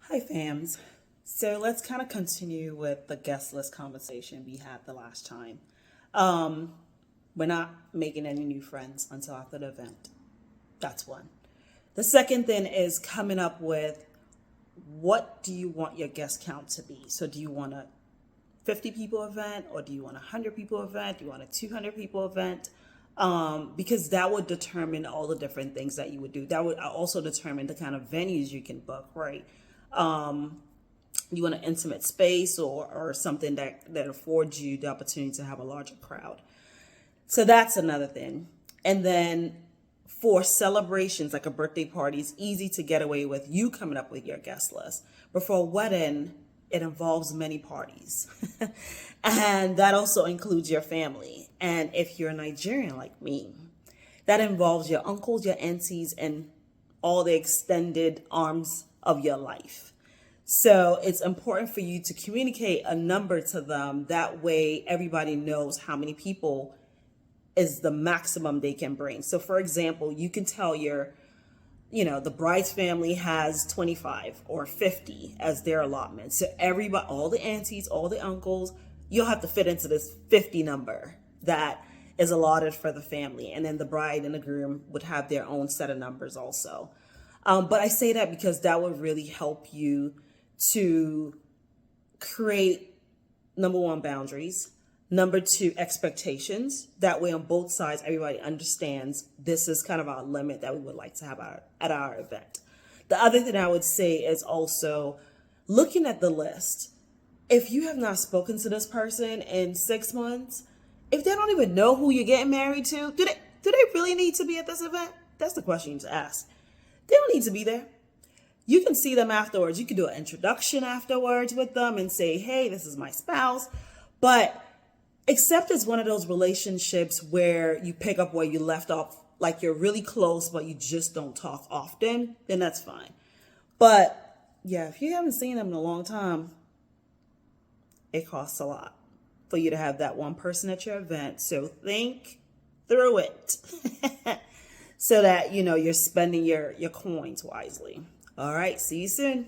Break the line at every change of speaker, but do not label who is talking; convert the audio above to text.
Hi, fams. So let's kind of continue with the guest list conversation we had the last time. Um, we're not making any new friends until after the event. That's one. The second thing is coming up with what do you want your guest count to be? So do you want a 50 people event, or do you want a 100 people event? Do you want a 200 people event? Because that would determine all the different things that you would do. That would also determine the kind of venues you can book, right? You want an intimate space, or something that affords you the opportunity to have a larger crowd. So that's another thing. And then for celebrations like a birthday party, it's easy to get away with you coming up with your guest list. But for a wedding, it involves many parties. And that also includes your family. And if you're Nigerian like me, that involves your uncles, your aunties, and all the extended arms of your life. So it's important for you to communicate a number to them. That way, everybody knows how many people is the maximum they can bring. So, for example, you can tell the bride's family has 25 or 50 as their allotment. So everybody, all the aunties, all the uncles, you'll have to fit into this 50 number that is allotted for the family. And then the bride and the groom would have their own set of numbers also. But I say that because that would really help you to create, number one, boundaries. Number two, expectations. That way on both sides, everybody understands this is kind of our limit that we would like to have at our event. The other thing I would say is also looking at the list. If you have not spoken to this person in 6 months, if they don't even know who you're getting married to, do they really need to be at this event? That's the question you need to ask. They don't need to be there. You can see them afterwards. You can do an introduction afterwards with them and say, hey, this is my spouse. But except it's one of those relationships where you pick up where you left off, like you're really close, but you just don't talk often, then that's fine. But yeah, if you haven't seen them in a long time, it costs a lot for you to have that one person at your event. So think through it so that, you're spending your coins wisely. All right. See you soon.